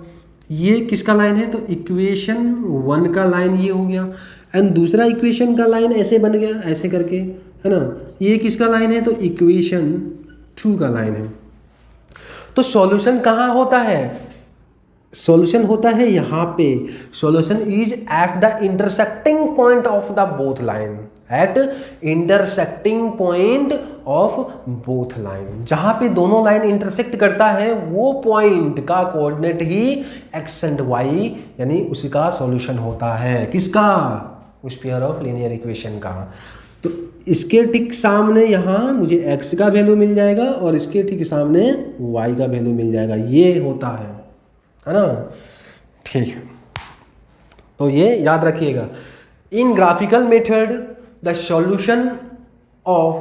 ये किसका लाइन है? तो इक्वेशन 1 का लाइन ये हो गया, एंड दूसरा इक्वेशन का लाइन ऐसे बन गया, ऐसे करके, है ना। ये किसका लाइन है? तो इक्वेशन 2 का लाइन है। तो सॉल्यूशन कहाँ होता है? सॉल्यूशन होता है यहाँ पे। Solution is at the intersecting point of the both line, at intersecting point of both line. जहां पे दोनों लाइन इंटरसेक्ट करता है वो पॉइंट का कोऑर्डिनेट ही एक्स एंड वाई, यानी उसी का सॉल्यूशन होता है। किसका? उस पेयर ऑफ लीनियर इक्वेशन का। तो इसके ठीक सामने यहाँ मुझे x का वैल्यू मिल जाएगा, और इसके ठीक सामने y का वैल्यू मिल जाएगा। ये होता है ना, ठीक है। तो ये याद रखिएगा, in graphical method the solution of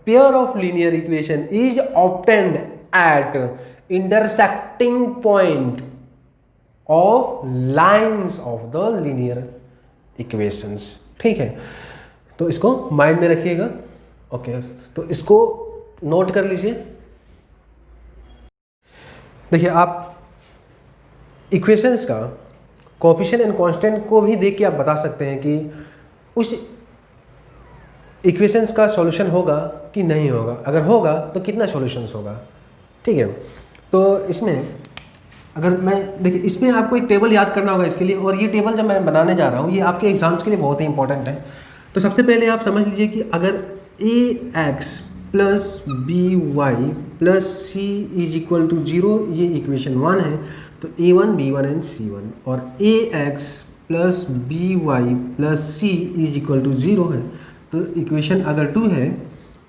pair of linear equation is obtained at intersecting point of lines of the linear equations, ठीक है। तो इसको माइंड में रखिएगा। ओके, तो इसको नोट कर लीजिए। देखिए, आप इक्वेशंस का कोएफिशिएंट एंड कांस्टेंट को भी देख के आप बता सकते हैं कि उस इक्वेशंस का सॉल्यूशन होगा कि नहीं होगा। अगर होगा तो कितना सॉल्यूशंस होगा, ठीक है। तो इसमें अगर मैं देखिए, इसमें आपको एक टेबल याद करना होगा इसके लिए, और ये टेबल जो मैं बनाने जा रहा हूँ ये आपके एग्जाम्स के लिए बहुत ही इंपॉर्टेंट है। तो सबसे पहले आप समझ लीजिए कि अगर ax plus by plus c is equal to 0, ये इक्वेशन 1 है, तो a1 b1 एंड c1, और ax plus by plus c is equal to 0 है, तो इक्वेशन अगर 2 है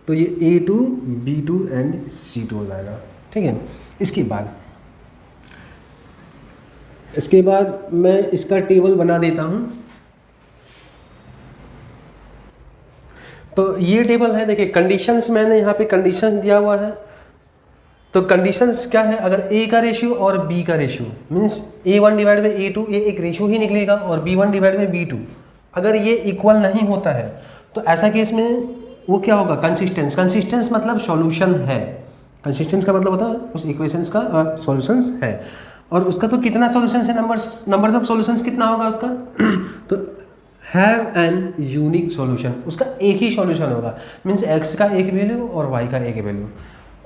तो ये a2 b2 एंड c2 हो जाएगा, ठीक है। इसके बाद मैं इसका टेबल बना देता हूँ। तो ये टेबल है, देखिए कंडीशंस मैंने यहाँ पे कंडीशंस दिया हुआ है। तो कंडीशंस क्या है? अगर a का रेशियो और b का ratio means a1 divide by a2, ये एक रेशियो ही निकलेगा, और b1 डिवाइड बाई b2 अगर ये इक्वल नहीं होता है तो ऐसा केस में वो क्या होगा? कंसिस्टेंस मतलब सॉल्यूशन है। कंसिस्टेंस का मतलब होता है उस इक्वेशंस का सॉल्यूशंस है, और उसका तो कितना सॉल्यूशन है, नंबर्स ऑफ सॉल्यूशंस कितना होगा उसका तो हैव एन यूनिक सॉल्यूशन, उसका एक ही सॉल्यूशन होगा, मीन्स x का एक वैल्यू और y का एक वैल्यू।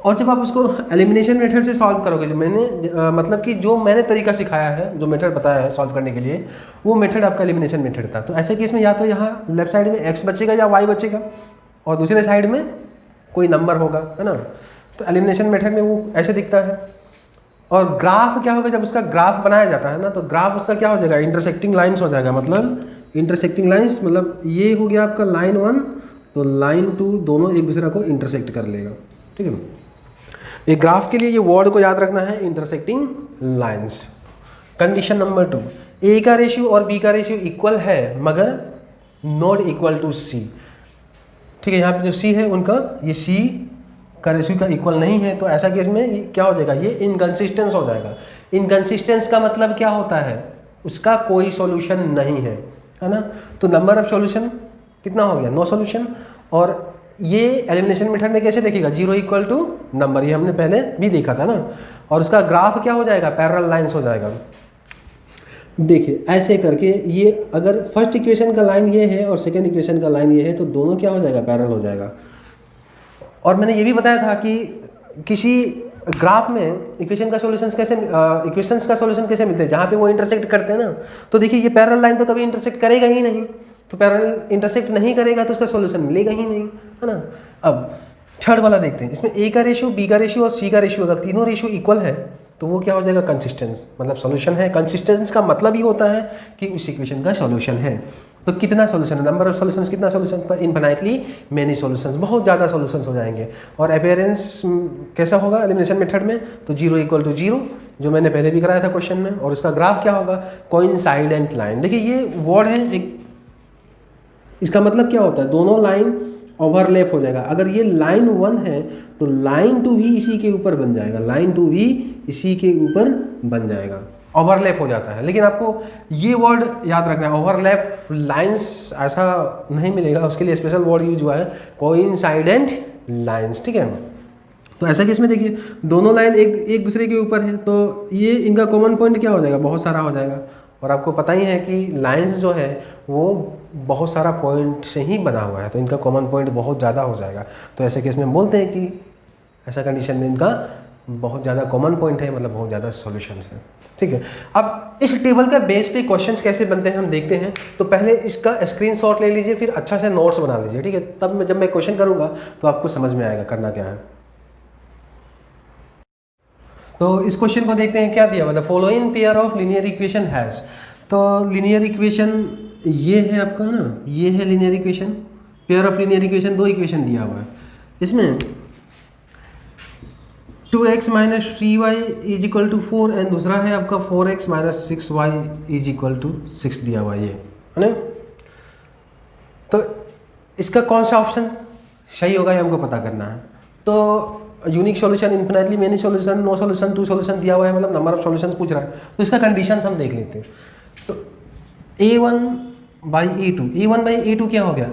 और जब आप उसको एलिमिनेशन मेथड से सॉल्व करोगे, जो मैंने मतलब कि जो मैंने तरीका सिखाया है, जो मेथड बताया है सॉल्व करने के लिए, वो मेथड आपका एलिमिनेशन मेथड था। तो ऐसे केस में या तो यहाँ लेफ्ट साइड में x बचेगा या y बचेगा और दूसरे साइड में कोई नंबर होगा, है ना। तो एलिमिनेशन मेथड में वो ऐसे दिखता है। और ग्राफ क्या होगा, जब उसका ग्राफ बनाया जाता है ना, तो ग्राफ उसका क्या हो जाएगा, इंटरसेक्टिंग लाइन्स हो जाएगा। मतलब इंटरसेक्टिंग लाइन्स मतलब ये हो गया आपका लाइन 1, तो लाइन 2 दोनों एक दूसरे को इंटरसेक्ट कर लेगा, ठीक है। एक ग्राफ के लिए ये वर्ड को याद रखना है, इंटरसेक्टिंग लाइन्स। कंडीशन नंबर 2, ए का रेशियो और बी का रेशियो इक्वल है मगर नॉट इक्वल टू सी, ठीक है। यहाँ पे जो सी है उनका ये सी का रेशियो का इक्वल नहीं है, तो ऐसा केस में क्या हो जाएगा, ये इनकंसिस्टेंस हो जाएगा। इनकंसिस्टेंस का मतलब क्या होता है, उसका कोई सॉल्यूशन नहीं है ना। तो नंबर ऑफ सॉल्यूशन कितना हो गया, नो सॉल्यूशन। और ये एलिमिनेशन मेथड में कैसे देखेगा, 0 इक्वल टू नंबर, ये हमने पहले भी देखा था ना। और उसका ग्राफ क्या हो जाएगा, पैरेलल लाइंस हो जाएगा। देखिए ऐसे करके ये अगर फर्स्ट इक्वेशन का लाइन ये है और सेकेंड इक्वेशन का लाइन ये है, तो दोनों क्या हो जाएगा, पैरेलल हो जाएगा। और मैंने ये भी बताया था कि किसी ग्राफ में इक्वेशन का सॉल्यूशन कैसे मिलते हैं, जहाँ पे वो इंटरसेक्ट करते हैं ना। तो देखिए ये पैरेलल लाइन तो कभी इंटरसेक्ट करेगा ही नहीं, तो पैरेलल इंटरसेक्ट नहीं करेगा तो उसका सॉल्यूशन मिलेगा ही नहीं, है ना। अब थर्ड वाला देखते हैं, इसमें ए का रेशियो, बी का रेशियो और सी का रेशियो, अगर तीनों रेशियो इक्वल है तो वो क्या हो जाएगा, कंसिस्टेंस, मतलब सॉल्यूशन है। कंसिस्टेंस का मतलब ही होता है कि उस इक्वेशन का सॉल्यूशन है। तो कितना सॉल्यूशन है, नंबर ऑफ सॉल्यूशंस, कितना सॉल्यूशन, तो इनफाइनाइटली मेनी सॉल्यूशंस, बहुत ज़्यादा सॉल्यूशंस हो जाएंगे। और अपीयरेंस कैसा होगा एलिमिनेशन मेथड में, तो 0 इक्वल टू 0, जो मैंने पहले भी कराया था क्वेश्चन में। और उसका ग्राफ क्या होगा, कोइंसाइडेंट लाइन। देखिए ये वर्ड है एक, इसका मतलब क्या होता है, दोनों लाइन ओवरलैप हो जाएगा। अगर ये लाइन 1 है तो लाइन 2 भी इसी के ऊपर बन जाएगा, लाइन 2 भी इसी के ऊपर बन जाएगा, ओवरलैप हो जाता है। लेकिन आपको ये वर्ड याद रखना है, ओवरलैप लाइंस ऐसा नहीं मिलेगा, उसके लिए स्पेशल वर्ड यूज हुआ है, कोइंसाइडेंट लाइंस, ठीक है। तो ऐसा कि इसमें देखिए दोनों लाइन एक दूसरे के ऊपर है, तो ये इनका कॉमन पॉइंट क्या हो जाएगा, बहुत सारा हो जाएगा। और आपको पता ही है कि लाइंस जो है वो बहुत सारा पॉइंट से ही बना हुआ है, तो इनका कॉमन पॉइंट बहुत ज़्यादा हो जाएगा। तो ऐसे केस में बोलते हैं कि ऐसा कंडीशन में इनका बहुत ज़्यादा कॉमन पॉइंट है, मतलब बहुत ज़्यादा सॉल्यूशंस है, ठीक है। अब इस टेबल का बेस पे क्वेश्चंस कैसे बनते हैं हम देखते हैं। तो पहले इसका स्क्रीनशॉट ले लीजिए, फिर अच्छा से नोट्स बना लीजिए, ठीक है। तब जब मैं क्वेश्चन करूँगा तो आपको समझ में आएगा करना क्या है। तो इस क्वेश्चन को देखते हैं, क्या दिया हुआ, the following pair of linear equation has. तो लीनियर इक्वेशन ये है आपका ना, ये है linear equation, pair of linear equation, दो इक्वेशन दिया हुआ है। इसमें 2x minus 3y is equal to 4 and दूसरा है आपका 4x minus 6y is equal to 6 दिया हुआ ये, है ना। तो इसका कौन सा ऑप्शन सही होगा ये हमको पता करना है। तो unique solution, infinitely many solution, no solution, two solution दिया हुआ है, मतलब नंबर ऑफ सॉल्यूशंस पूछ रहा है। तो इसका कंडीशंस हम देख लेते हैं। तो a1/a2, a1/a2 क्या हो गया,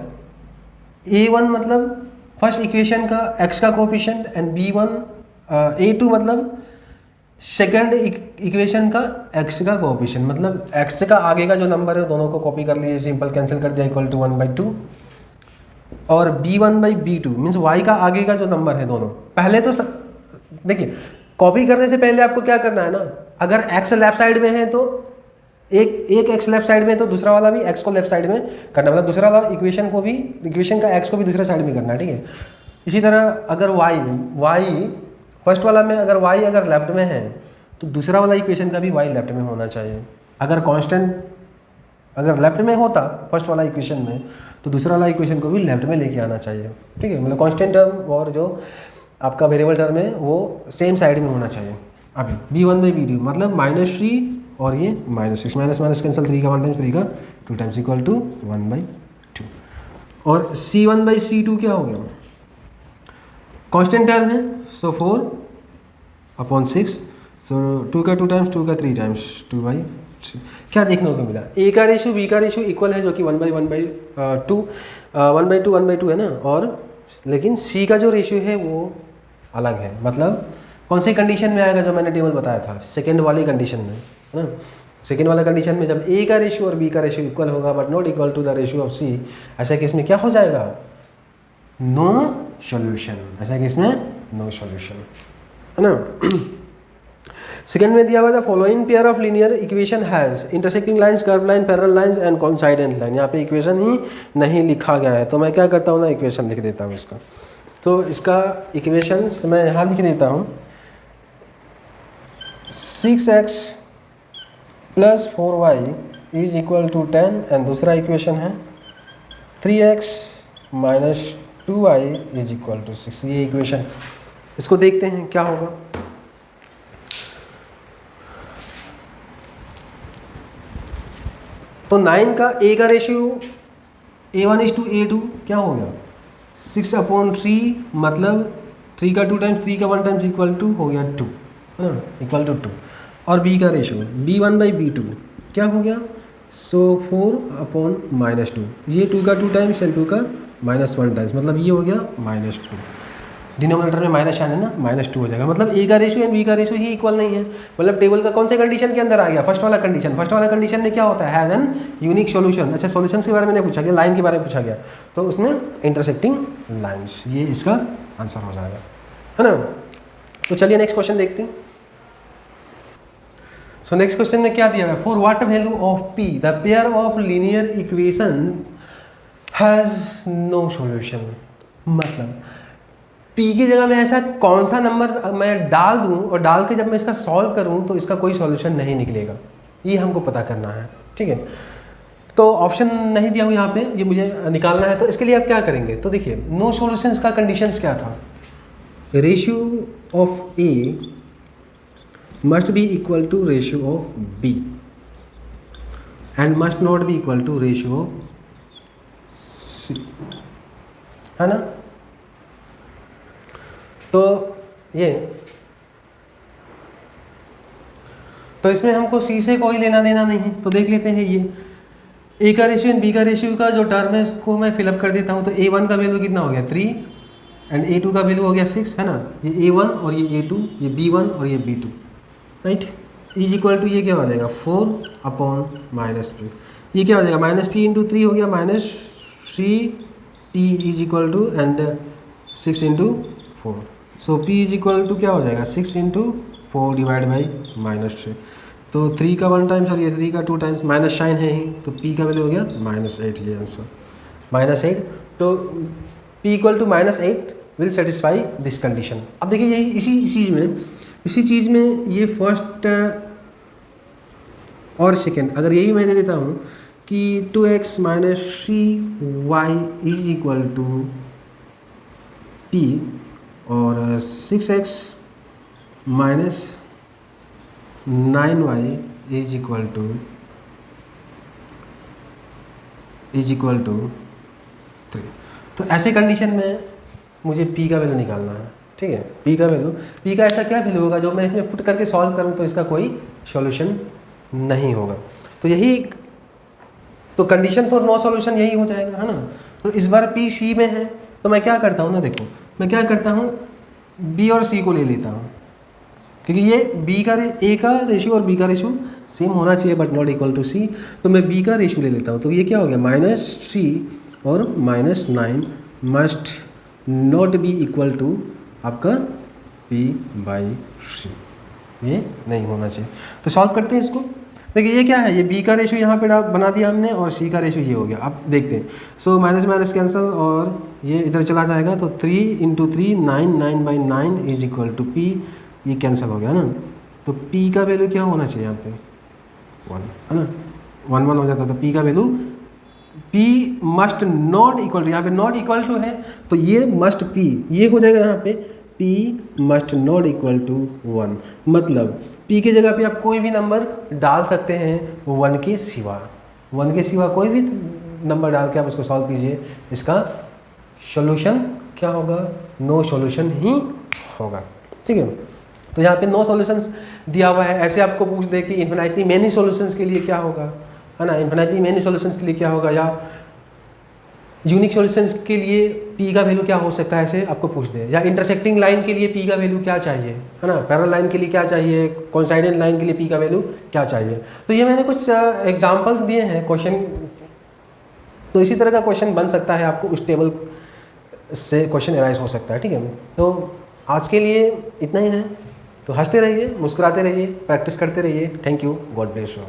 a1 मतलब फर्स्ट इक्वेशन का x का कोफिशिएंट एंड a2 मतलब सेकंड इक्वेशन का x का कोफिशिएंट, मतलब x का आगे का जो नंबर है दोनों को कॉपी कर लीजिए, सिंपल कैंसिल कर दिया, इक्वल टू 1/2। और b1/b2 मीन्स y का आगे का जो नंबर है दोनों। पहले तो देखिए कॉपी करने से पहले आपको क्या करना है ना, अगर x लेफ्ट साइड में है तो एक x लेफ्ट साइड में, तो दूसरा वाला भी x को लेफ्ट साइड में करना, मतलब दूसरा वाला इक्वेशन का x को भी दूसरे साइड में करना है, ठीक है। इसी तरह अगर y फर्स्ट वाला में अगर y अगर लेफ्ट में है तो दूसरा वाला इक्वेशन का भी y लेफ्ट में होना चाहिए। अगर कांस्टेंट अगर लेफ्ट में होता फर्स्ट वाला इक्वेशन में तो दूसरा वाला इक्वेशन को भी लेफ्ट में लेके आना चाहिए, ठीक है। मतलब कांस्टेंट टर्म और जो आपका वेरिएबल टर्म है वो सेम साइड में होना चाहिए। अभी b1/b2 मतलब -3 और ये -6, माइनस कैंसिल, 3 का 1 टाइम्स 3 का 2 टाइम्स इक्वल टू 1/2। और c1/c2 क्या हो गया, कांस्टेंट टर्म है, सो 4/6, सो 2 का 2 टाइम्स, 2 का 3 टाइम्स, 2/3। क्या देखने को मिला, a का रेशियो b का रेशियो इक्वल है, जो कि 1/2 1/2 है ना। और लेकिन c का जो रेशियो है वो अलग है, मतलब कौन सी कंडीशन में आएगा, जो मैंने टेबल बताया था सेकेंड वाली कंडीशन में, है ना। सेकेंड वाला कंडीशन में जब a का रेशियो और b का रेशियो इक्वल होगा but not equal to the ratio of c, ऐसा केस में क्या हो जाएगा, नो सॉल्यूशन। ऐसा केस में नो सॉल्यूशन, है ना। सेकेंड में दिया हुआ था following pair of linear equation has intersecting lines, curve line, parallel lines and coincident line. यहाँ पे इक्वेशन ही नहीं लिखा गया है, तो मैं क्या करता हूँ ना, इक्वेशन लिख देता हूँ इसका। तो इसका इक्वेशंस मैं यहाँ लिख देता हूँ, 6x plus 4y is equal to 10 and दूसरा इक्वेशन है 3x minus 2y is equal to 6। ये इक्वेशन, इसको देखते हैं क्या होगा। तो 9 का a का रेशियो A1:A2 क्या हो गया, 6/3, मतलब 3 का 2 टाइम्स, 3 का 1 टाइम्स इक्वल टू हो गया 2, है ना, इक्वल टू 2। और b का रेशियो B1/B2 क्या हो गया, सो 4/-2, ये 2 का 2 टाइम्स एंड 2 का -1 टाइम्स, मतलब ये हो गया -2। डिनोमिनेटर में माइनस शान है ना, -2 हो जाएगा। मतलब a का रेशियो एंड b का रेशियो ही इक्वल नहीं है। मतलब टेबल का कौन से कंडीशन के अंदर आ गया, फर्स्ट वाला कंडीशन। फर्स्ट वाला कंडीशन में क्या होता है, हैज़ एन यूनिक सॉल्यूशन। अच्छा, सॉल्यूशंस के बारे में नहीं पूछा गया, लाइन के बारे में पूछा गया, तो उसमें इंटरसेक्टिंग लाइन्स, ये इसका आंसर हो जाएगा, है ना। तो चलिए नेक्स्ट क्वेश्चन देखते हैं। सो नेक्स्ट क्वेश्चन में क्या दिया है, for what value of p the pair of linear equation has no solution. मतलब p की जगह में ऐसा कौन सा नंबर मैं डाल दूं और डाल के जब मैं इसका सॉल्व करूं तो इसका कोई सॉल्यूशन नहीं निकलेगा, ये हमको पता करना है, ठीक है। तो ऑप्शन नहीं दिया हुआ यहाँ पे, ये मुझे निकालना है। तो इसके लिए आप क्या करेंगे, तो देखिए नो सॉल्यूशंस का कंडीशंस क्या था, ratio of a must be equal to ratio of b and must not be equal to ratio of c, है ना। तो ये, तो इसमें हमको c से कोई लेना देना नहीं है, तो देख लेते हैं ये a का रेशियो एंड b का रेशियो का जो टर्म है इसको मैं फिलअप कर देता हूँ। तो a1 का वैल्यू कितना हो गया 3 एंड a2 का वैल्यू हो गया 6, है ना। ये a1 और ये a2, ये b1 और ये b2, right. Is equal to ये क्या हो जाएगा 4/-3, ये क्या हो जाएगा -p/3 हो गया -3p is equal to and 6/4। So p is equal to क्या हो जाएगा 6/4 डिवाइड बाई -3। तो 3 का 1 टाइम्स और ये 3 का 2 टाइम्स, माइनस साइन है ही, तो p का वैल्यू हो गया -8, ये आंसर -8। तो p equal to -8 will satisfy this condition. अब देखिए यही इसी चीज़ में ये फर्स्ट और सेकेंड, अगर यही मैं दे देता हूँ कि 2x minus 3y is equal to p और 6x minus 9y is equal to 3। तो ऐसे कंडीशन में मुझे p का वैल्यू निकालना है, ठीक है। p का ऐसा क्या वैल्यू होगा जो मैं इसमें पुट करके सॉल्व करूं तो इसका कोई सॉल्यूशन नहीं होगा। तो यही, तो कंडीशन फॉर नो सॉल्यूशन यही हो जाएगा, है ना। तो इस बार p c में है, तो मैं क्या करता हूँ ना, देखो मैं क्या करता हूँ b और c को ले लेता हूँ, क्योंकि ये b का a का रेशियो और b का रेशियो सेम होना चाहिए but not equal to c। तो मैं b का रेशियो ले लेता हूँ, तो ये क्या हो गया -3 और -9 must not be equal to आपका p/3, ये नहीं होना चाहिए। तो सॉल्व करते हैं इसको। देखिए ये क्या है, ये b का रेशियो यहाँ पे बना दिया हमने और c का रेशियो ये हो गया। अब देखते हैं, सो माइनस माइनस कैंसिल और ये इधर चला जाएगा, तो 3 × 3 9/9 इज इक्वल टू p, ये कैंसिल हो गया ना। तो p का वैल्यू क्या होना चाहिए यहाँ पे 1, है ना, 1 हो जाता। तो p का value p must not equal to, यहाँ पे नॉट इक्वल टू है तो ये मस्ट p, ये हो जाएगा यहाँ पे p must not equal to 1। मतलब p की जगह पे आप कोई भी नंबर डाल सकते हैं 1 के सिवा कोई भी नंबर डाल के आप इसको सॉल्व कीजिए, इसका सॉल्यूशन क्या होगा, नो सॉल्यूशन ही होगा, ठीक है। तो यहाँ पे नो सॉल्यूशंस दिया हुआ है। ऐसे आपको पूछ दे कि इन्फिनिटली मेनी सॉल्यूशंस के लिए क्या होगा, है ना, इन्फिनिटली मेनी सॉल्यूशंस के लिए क्या होगा, या यूनिक सॉल्यूशंस के लिए p का वैल्यू क्या हो सकता है, ऐसे आपको पूछ दे। या इंटरसेक्टिंग लाइन के लिए p का वैल्यू क्या चाहिए, है ना, पैरेलल लाइन के लिए क्या चाहिए, कोइंसाइडेंट लाइन के लिए p का वैल्यू क्या चाहिए। तो ये मैंने कुछ एग्जांपल्स दिए हैं क्वेश्चन, तो इसी तरह का क्वेश्चन बन सकता है, आपको उस टेबल से क्वेश्चन एराइज हो सकता है, ठीक है। तो आज के लिए इतना ही है। तो हंसते रहिए, मुस्कुराते रहिए, प्रैक्टिस करते रहिए। Thank you, God bless you.